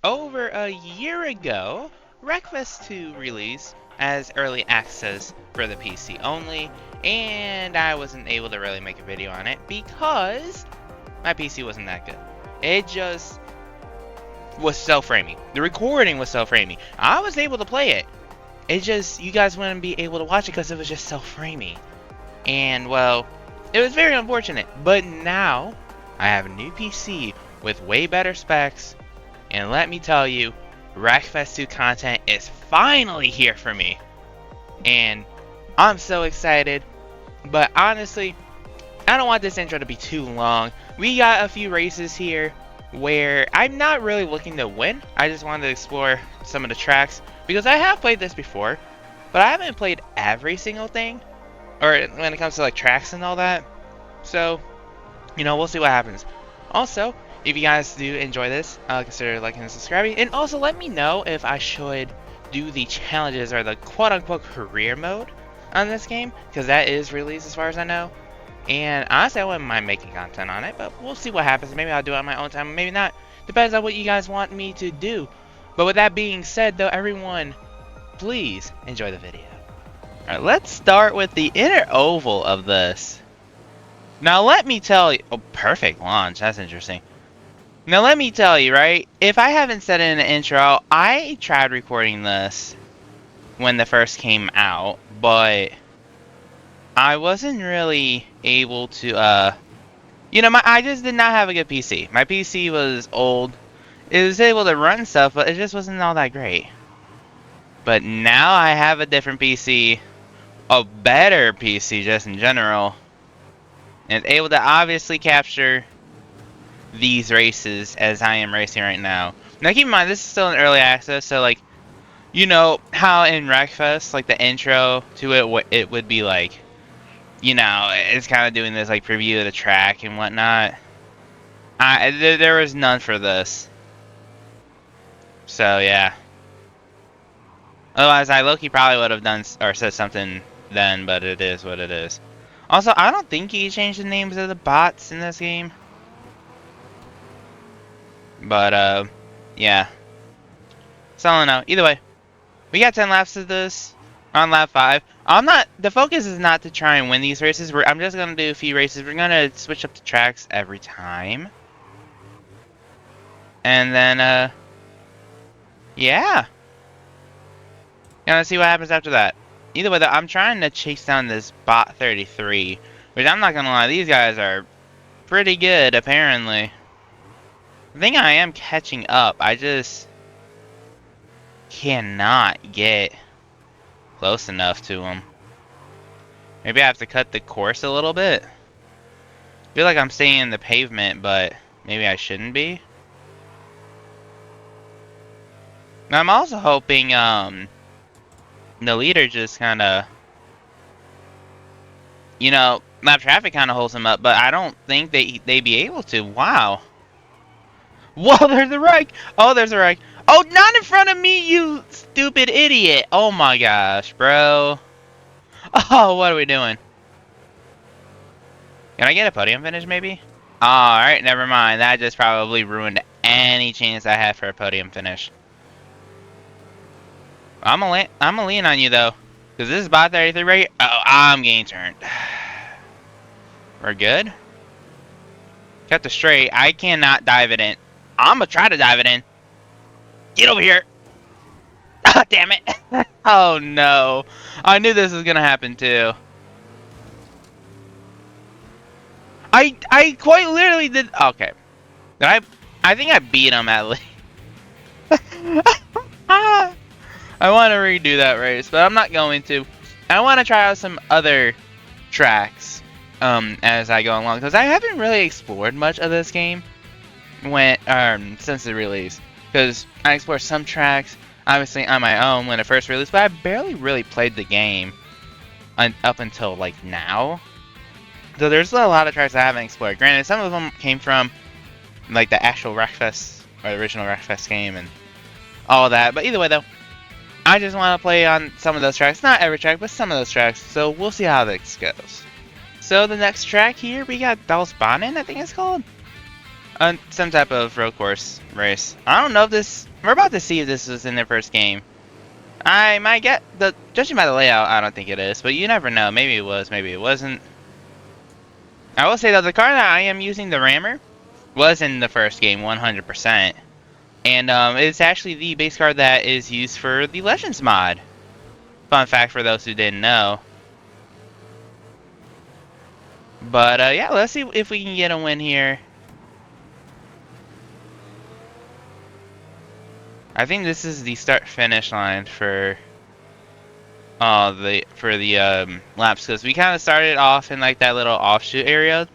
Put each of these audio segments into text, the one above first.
Over a year ago, Wreckfest 2 released as early access for the PC only, and I wasn't able to really make a video on it because my PC wasn't that good. It just was so framey. The recording was so framey. I was able to play it. It just, you guys wouldn't be able to watch it because it was just so framey. And, well, it was very unfortunate. But now, I have a new PC with way better specs. And let me tell you, Wreckfest 2 content is finally here for me. And I'm so excited. But honestly, I don't want this intro to be too long. We got a few races here where I'm not really looking to win. I just wanted to explore some of the tracks because I have played this before, but I haven't played every single thing, or when it comes to like tracks and all that. So, we'll see what happens. Also, if you guys do enjoy this, consider liking and subscribing, and also let me know if I should do the challenges or the quote-unquote career mode on this game, because that is released as far as I know. And honestly, I wouldn't mind making content on it, but we'll see what happens. Maybe I'll do it on my own time, maybe not. Depends on what you guys want me to do. But with that being said, though, everyone, please enjoy the video. Alright, let's start with the inner oval of this. Now, let me tell you... Oh, perfect launch. That's interesting. Now, let me tell you, right? If I haven't said it in the intro, I tried recording this when the first came out, but I wasn't really able to, I just did not have a good PC. My PC was old. It was able to run stuff, but it just wasn't all that great. But now I have a different PC, a better PC just in general, and it's able to obviously capture these races as I am racing right now. Now keep in mind, this is still in early access, so like, you know how in Wreckfest, like the intro to it would be like, it's kind of doing this like preview of the track and whatnot. There was none for this. So yeah. Otherwise, I low-key probably would have done or said something then, but it is what it is. Also, I don't think you can change the names of the bots in this game. But yeah. So I don't know. Either way, we got 10 laps of this. On lap 5. The focus is not to try and win these races. I'm just gonna do a few races. We're gonna switch up the tracks every time. And then, yeah. Gonna see what happens after that. Either way, though, I'm trying to chase down this bot 33. Which I'm not gonna lie, these guys are pretty good, apparently. I think I am catching up. I just cannot get close enough to him. Maybe I have to cut the course a little bit. I feel like I'm staying in the pavement, but maybe I shouldn't be. Now I'm also hoping the leader just kind of, lap traffic kind of holds him up, but I don't think they'd be able to. Wow. Whoa, there's a wreck. Oh, there's a wreck. Oh, not in front of me, you stupid idiot. Oh my gosh, bro. Oh, what are we doing? Can I get a podium finish, maybe? Alright, never mind. That just probably ruined any chance I had for a podium finish. I'm gonna lean on you, though. Because this is bot 33, right? Oh, I'm getting turned. We're good? Kept the straight. I cannot dive it in. I'm gonna try to dive it in. Get over here. Ah, damn it. Oh, no. I knew this was gonna happen, too. I quite literally did. Okay. I think I beat him at least. I want to redo that race, but I'm not going to. I want to try out some other tracks as I go along, because I haven't really explored much of this game since the release. Because I explored some tracks, obviously on my own when it first released, but I barely really played the game up until like now. So there's a lot of tracks I haven't explored. Granted, some of them came from like the actual Wreckfest or the original Wreckfest game and all that. But either way, though, I just want to play on some of those tracks. Not every track, but some of those tracks. So we'll see how this goes. So the next track here, we got Dalsbanen, I think it's called. Some type of road course race. I don't know if this We're about to see if this was in their first game. I might get judging by the layout, I don't think it is, but you never know. Maybe it was, maybe it wasn't. I will say though, the car that I am using, the Rammer, was in the first game 100%. And it's actually the base car that is used for the Legends mod. Fun fact for those who didn't know. But yeah, let's see if we can get a win here. I think this is the start-finish line for the laps, because we kind of started off in like that little offshoot area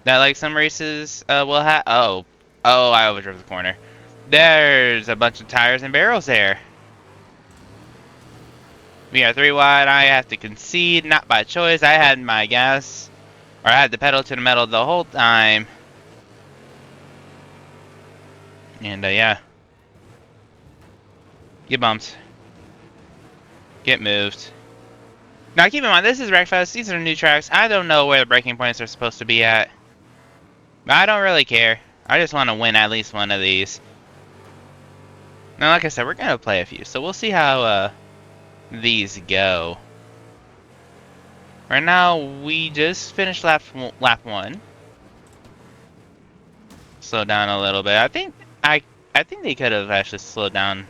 that like some races will have. Oh, I overdrove the corner. There's a bunch of tires and barrels there. We are 3 wide. I have to concede, not by choice. I had my gas, or I had the pedal to the metal the whole time. And yeah. Get bumped. Get moved. Now keep in mind, this is Wreckfest. These are new tracks. I don't know where the braking points are supposed to be at. But I don't really care. I just want to win at least one of these. Now, like I said, we're going to play a few. So we'll see how these go. Right now, we just finished lap 1. Slow down a little bit. I think they could have actually slowed down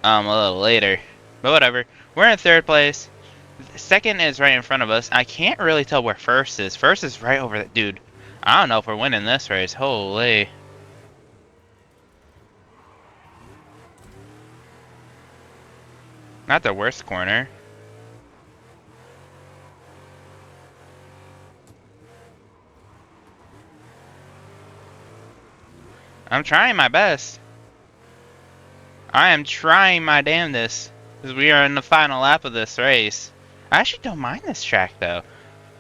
a little later. But whatever. We're in 3rd place. Second is right in front of us. I can't really tell where first is. First is right over there. Dude, I don't know if we're winning this race. Holy. Not the worst corner. I'm trying my best. I am trying my damnedest. Because we are in the final lap of this race. I actually don't mind this track though.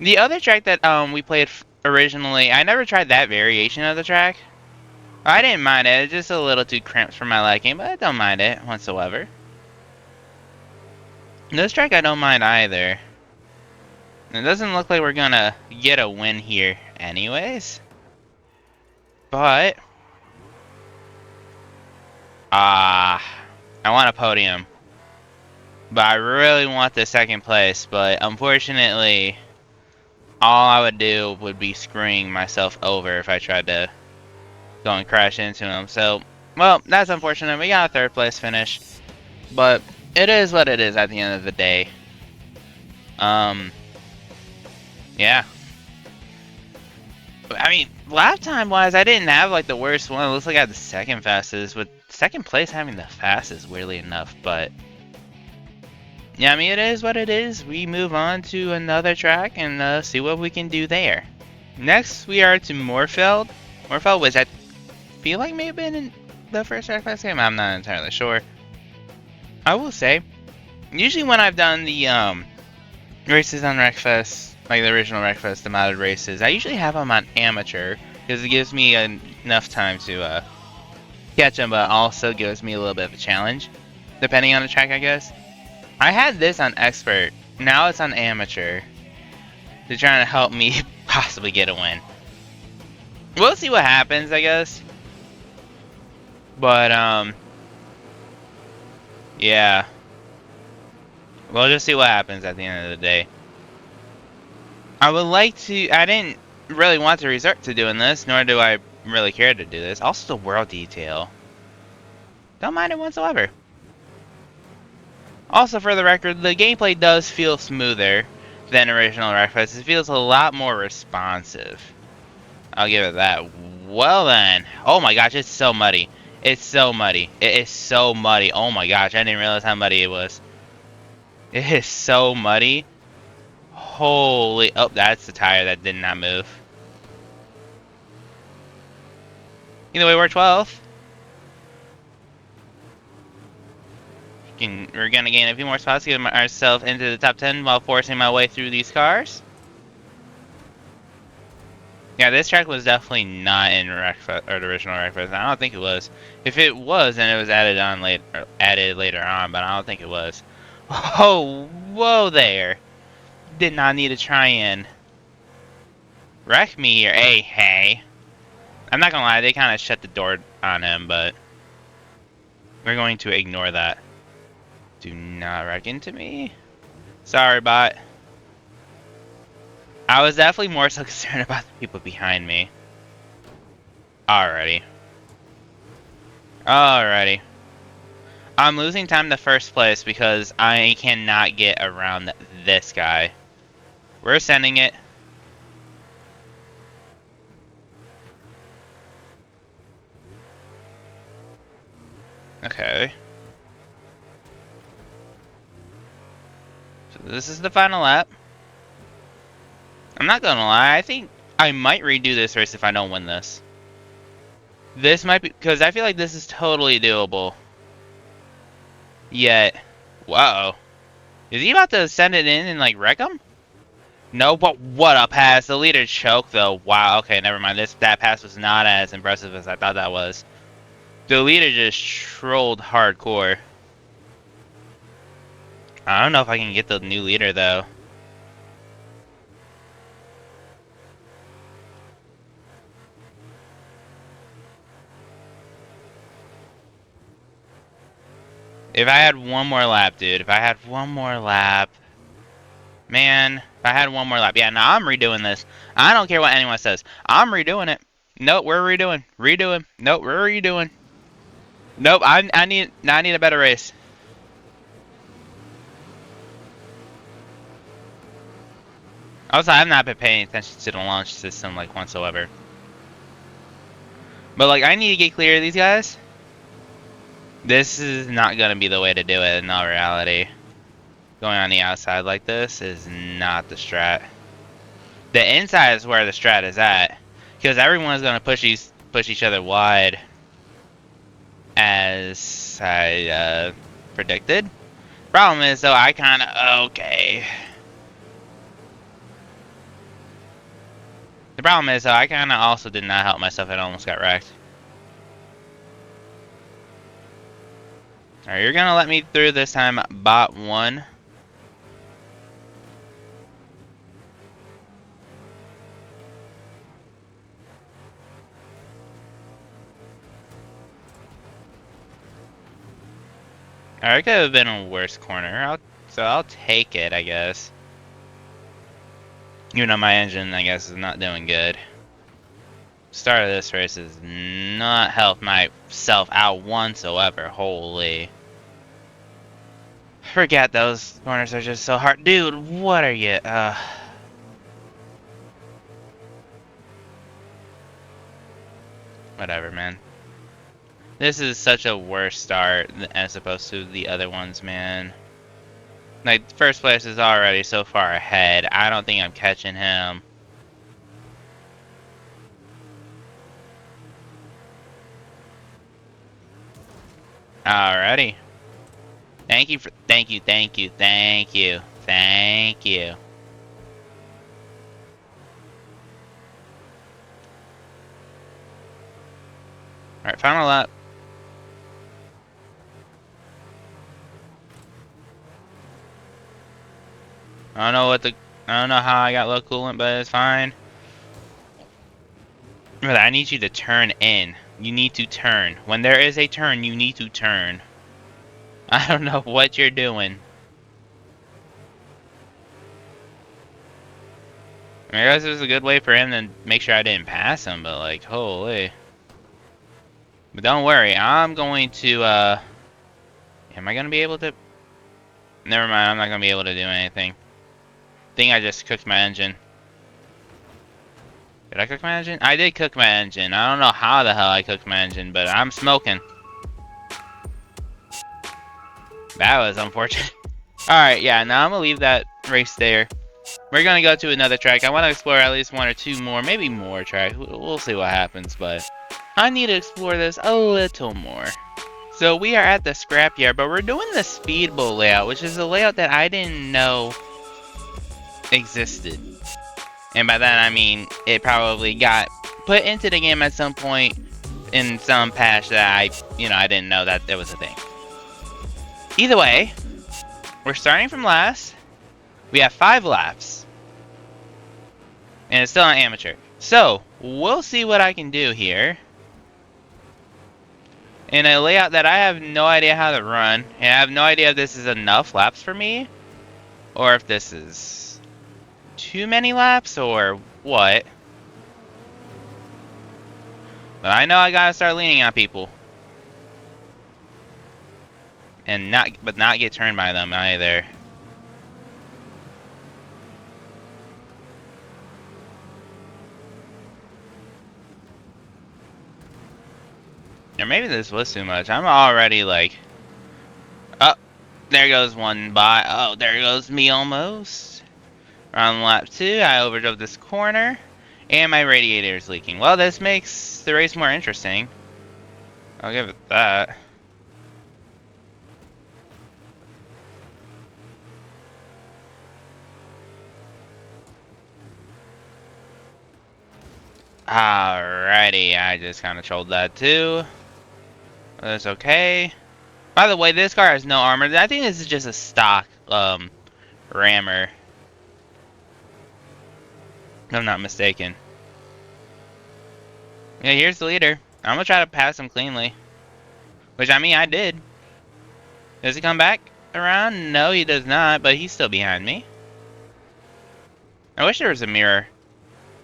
The other track that we played originally, I never tried that variation of the track. I didn't mind it. It's just a little too cramped for my liking, but I don't mind it whatsoever. This track I don't mind either. It doesn't look like we're gonna get a win here anyways. But I want a podium. But I really want the 2nd place, but unfortunately all I would do would be screwing myself over if I tried to go and crash into him. So, well, that's unfortunate. We got a 3rd place finish. But it is what it is at the end of the day. Yeah. I mean, lap time wise, I didn't have like the worst one. It looks like I had the 2nd fastest, with 2nd place having the fastest, weirdly enough. But yeah, I mean, it is what it is. We move on to another track and see what we can do there. Next, we are to Moorfield. Moorfield, which I feel like may have been in the first Wreckfest game. I'm not entirely sure. I will say, usually when I've done the races on Wreckfest, like the original Wreckfest, the modded races, I usually have them on amateur because it gives me enough time to catch them, but also gives me a little bit of a challenge, depending on the track, I guess. I had this on expert, now it's on amateur. They're trying to help me possibly get a win. We'll see what happens, I guess. But yeah. We'll just see what happens at the end of the day. I would like to... I didn't really want to resort to doing this, nor do I really care to do this. Also, the world detail. Don't mind it whatsoever. Also, for the record, the gameplay does feel smoother than original Wreckfest. It feels a lot more responsive. I'll give it that. Well then. Oh my gosh, it's so muddy. It's so muddy. It is so muddy. Oh my gosh, I didn't realize how muddy it was. It is so muddy. Holy... Oh, that's the tire that did not move. Either way, we're 12th. We're gonna gain a few more spots to get ourselves into the top 10 while forcing my way through these cars. Yeah, this track was definitely not in Wreckfest, or the original Wreckfest. I don't think it was. If it was, then it was added on added later on, but I don't think it was. Oh, whoa there! Did not need to try and wreck me here. Hey. I'm not gonna lie, they kind of shut the door on him, but We're going to ignore that. Do not wreck into me. Sorry, bot. I was definitely more so concerned about the people behind me. Alrighty. Alrighty. I'm losing time in the first place because I cannot get around this guy. We're sending it. Okay. So this is the final lap. I'm not gonna lie, I think I might redo this race if I don't win this. This might be, because I feel like this is totally doable. Yet, whoa. Is he about to send it in and like wreck him? No, but what a pass. The leader choked though. Wow, okay, never mind. That pass was not as impressive as I thought that was. The leader just trolled hardcore. I don't know if I can get the new leader though. If I had one more lap, dude. If I had one more lap. Man, if I had one more lap. Yeah, no, I'm redoing this. I don't care what anyone says. I'm redoing it. Nope, we're redoing. Redoing. Nope, we're redoing. Nope, I need a better race. Also, I've not been paying attention to the launch system like whatsoever. But like, I need to get clear of these guys. This is not gonna be the way to do it in all reality. Going on the outside like this is not the strat. The inside is where the strat is at, because everyone's gonna push each other wide, as I predicted. Problem is though, I kind of okay. The problem is though, I kind of also did not help myself and almost got wrecked. Alright, you're gonna let me through this time, bot 1. Alright, could have been a worse corner. So I'll take it, I guess. Even though my engine, I guess, is not doing good. Start of this race has not helped myself out whatsoever. Holy. Forget those corners are just so hard. Dude, what are you? Whatever, man. This is such a worse start as opposed to the other ones, man. Like, first place is already so far ahead. I don't think I'm catching him. Alrighty. Thank you. Alright, final lap. I don't know how I got low coolant, but it's fine. But I need you to turn in. You need to turn. When there is a turn, you need to turn. I don't know what you're doing. I guess it was a good way for him to make sure I didn't pass him, but like, holy. But don't worry, I'm going to, am I gonna be able to? Never mind, I'm not gonna be able to do anything. I think I just cooked my engine. Did I cook my engine? I did cook my engine. I don't know how the hell I cooked my engine, but I'm smoking. That was unfortunate. Alright, yeah, now I'm gonna leave that race there. We're gonna go to another track. I want to explore at least 1 or 2 more, maybe more tracks. We'll see what happens, but I need to explore this a little more. So we are at the scrapyard, but we're doing the speedboat layout, which is a layout that I didn't know existed. And by that I mean it probably got put into the game at some point in some patch that I didn't know that there was a thing. Either way, we're starting from last. We have 5 laps. And it's still an amateur. So, we'll see what I can do here. in a layout that I have no idea how to run, and I have no idea if this is enough laps for me, or if this is too many laps, or what. But I know I gotta start leaning on people. And not get turned by them either. Or maybe this was too much. I'm already like, oh, there goes one by. Oh, there goes me almost. On lap 2, I overdrove this corner, and my radiator is leaking. Well, this makes the race more interesting. I'll give it that. Alrighty, I just kind of trolled that too. That's okay. By the way, this car has no armor. I think this is just a stock rammer. If I'm not mistaken. Yeah, here's the leader. I'm gonna try to pass him cleanly. Which, I mean, I did. Does he come back around? No, he does not, but he's still behind me. I wish there was a mirror.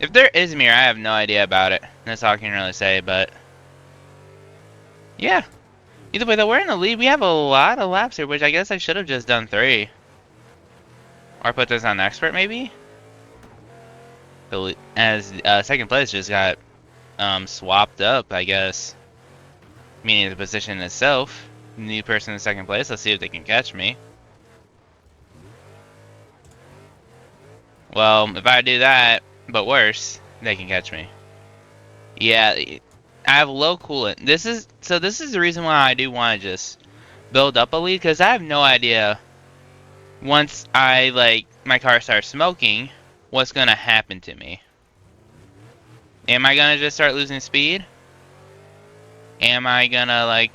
If there is a mirror, I have no idea about it. That's all I can really say, but... yeah. Either way, though, we're in the lead. We have a lot of laps here, which I guess I should have just done 3. Or put this on expert, maybe? As second place just got swapped up, I guess. Meaning the position itself. New person in second place. Let's see if they can catch me. Well, if I do that, but worse, they can catch me. Yeah, I have low coolant. This is the reason why I do want to just build up a lead, because I have no idea once my car starts smoking, what's gonna happen to me. Am I gonna just start losing speed? Am I gonna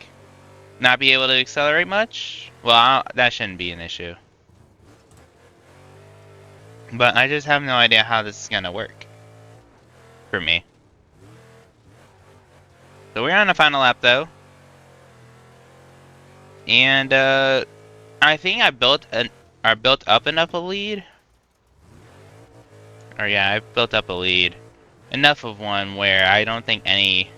not be able to accelerate much? Well, that shouldn't be an issue. But I just have no idea how this is gonna work for me. So we're on the final lap though, and I think I built up enough a lead. Or yeah, I built up a lead, enough of one where I don't think any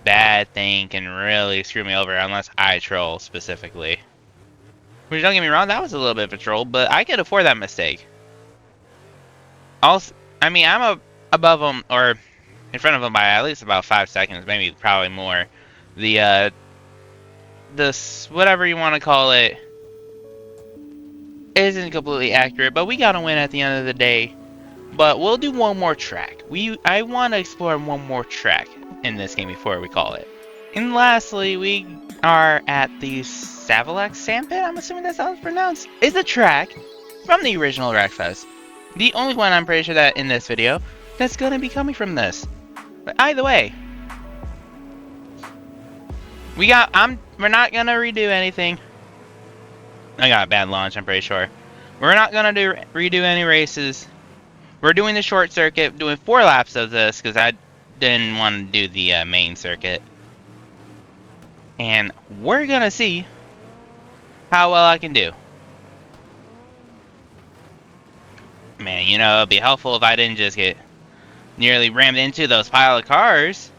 bad thing can really screw me over unless I troll specifically. Which, don't get me wrong, that was a little bit of a troll, but I could afford that mistake. Also, I mean, I'm above them, or in front of them by at least about 5 seconds, maybe probably more. This, whatever you want to call it, isn't completely accurate, but we got to win at the end of the day. But we'll do one more track. I want to explore one more track in this game before we call it. And lastly, we are at the Savalax Sandpit, I'm assuming that's how it's pronounced. It's a track from the original Wreckfest. The only one I'm pretty sure that in this video that's going to be coming from this. But either way, we're not going to redo anything. I got a bad launch, I'm pretty sure. We're not going to redo any races. We're doing the short circuit, doing 4 laps of this, because I didn't want to do the main circuit. And we're going to see how well I can do. Man, you know, it'd be helpful if I didn't just get nearly rammed into those pile of cars.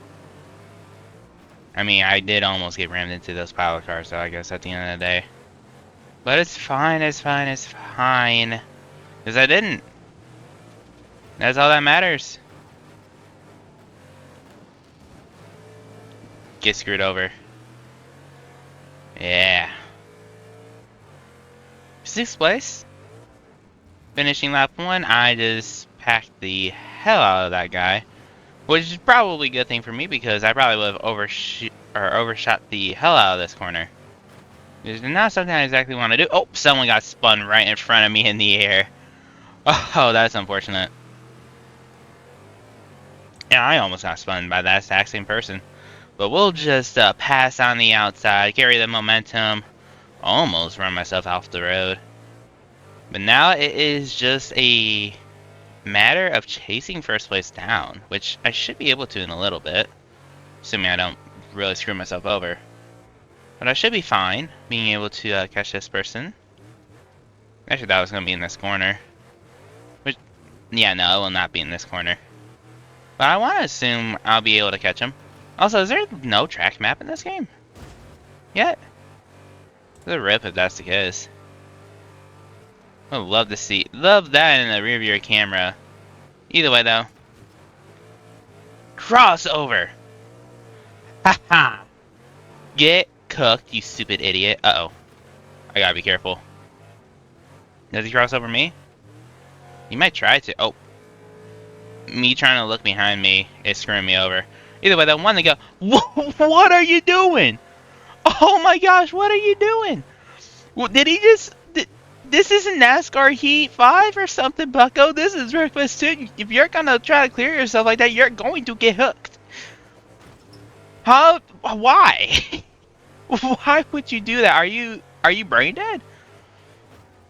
I mean, I did almost get rammed into those pile of cars, so I guess at the end of the day. But it's fine, it's fine, it's fine. Because I didn't. That's all that matters. Get screwed over. Yeah. 6th place. Finishing lap 1, I just packed the hell out of that guy. Which is probably a good thing for me, because I probably would have overshot the hell out of this corner. It's not something I exactly want to do. Oh, someone got spun right in front of me in the air. Oh, that's unfortunate. Yeah, I almost got spun by that exact same person. But we'll just pass on the outside, carry the momentum, almost run myself off the road. But now it is just a matter of chasing first place down, which I should be able to in a little bit. Assuming I don't really screw myself over. But I should be fine being able to catch this person. Actually, that was going to be in this corner. Which, yeah, no, it will not be in this corner. But I want to assume I'll be able to catch him. Also, is there no track map in this game? Yet? It's a rip if that's the case. I would love to see, love that in the rear view camera. Either way, though. Crossover! Haha! Get cooked, you stupid idiot. Uh-oh. I gotta be careful. Does he cross over me? He might try to. Oh. Me trying to look behind me is screwing me over. Either way, that one to go. What are you doing? Oh my gosh, what are you doing? Well, did he just... This isn't NASCAR Heat 5 or something, bucko. This is Wreckfest 2. If you're gonna try to clear yourself like that, you're going to get hooked. How? Why? Why would you do that? Are you brain dead?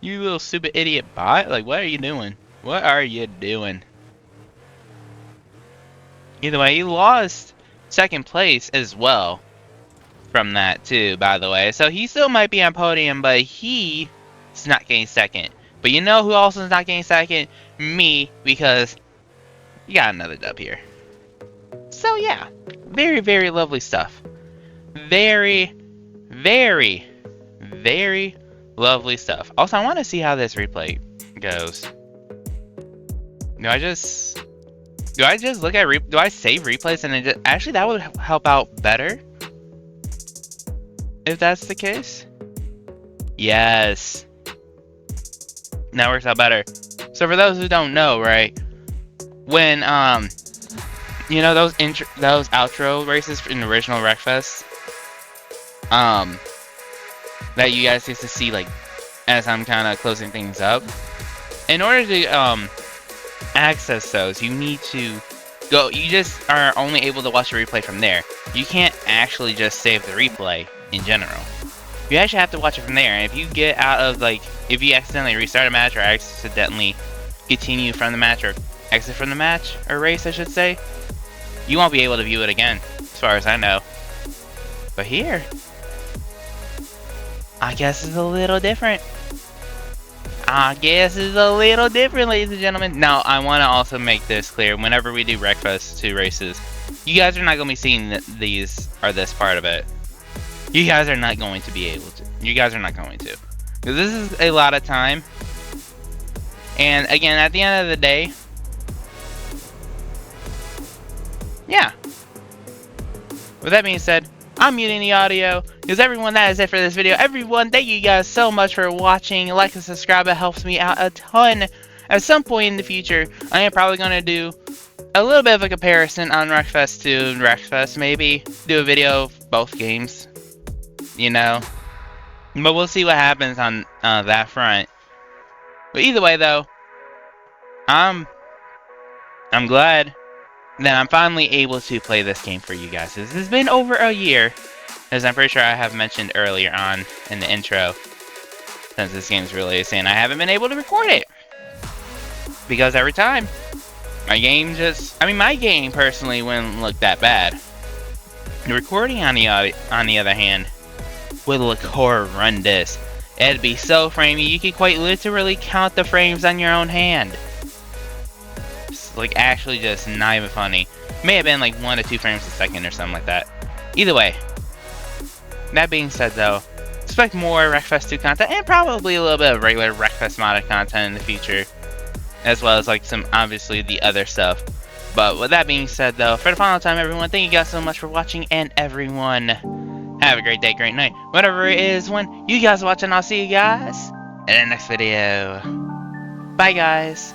You little stupid idiot bot? Like, what are you doing? What are you doing? Either way, he lost second place as well from that too, by the way. So he still might be on podium, but he is not getting second. But you know who also is not getting second? Me, because you got another dub here. So yeah, very, very lovely stuff. Very, very, very lovely stuff. Also, I want to see how this replay goes. Do I just look at do I save replays and then actually that would help out better if that's the case? Yes. That works out better. So for those who don't know, right, when you know those outro races in the original Wreckfest, that you guys used to see like as I'm kind of closing things up. In order to access those, you need to go. You just are only able to watch the replay from there. You can't actually just save the replay in general. You actually have to watch it from there. And if you get out of like, if you accidentally restart a match or accidentally continue from the match or exit from the match or race, I should say, you won't be able to view it again, as far as I know. But here, I guess it's a little different. Ladies and gentlemen. Now, I want to also make this clear. Whenever we do Wreckfest 2 races, you guys are not going to be seeing these or this part of it. You guys are not going to be able to. You guys are not going to. Because this is a lot of time. And again, at the end of the day, yeah. With that being said, I'm muting the audio, because everyone, that is it for this video. Everyone, thank you guys so much for watching. Like and subscribe, it helps me out a ton. At some point in the future, I am probably going to do a little bit of a comparison on Wreckfest 2 and Wreckfest. Maybe do a video of both games, you know. But we'll see what happens on that front. But either way, though, I'm glad that I'm finally able to play this game for you guys. This has been over a year, as I'm pretty sure I have mentioned earlier on in the intro, since this game's released, and I haven't been able to record it. Because every time, my game personally wouldn't look that bad. The recording, on the other hand, would look horrendous. It'd be so framey, you could quite literally count the frames on your own hand. Like, actually just not even funny. May have been like 1 to 2 frames a second or something like that. Either way, that being said though, expect more Wreckfest 2 content and probably a little bit of regular Wreckfest modded content in the future, as well as like some, obviously, the other stuff. But with that being said though, for the final time, everyone, thank you guys so much for watching, and everyone, have a great day, great night, whatever it is when you guys watch, and I'll see you guys in the next video. Bye guys.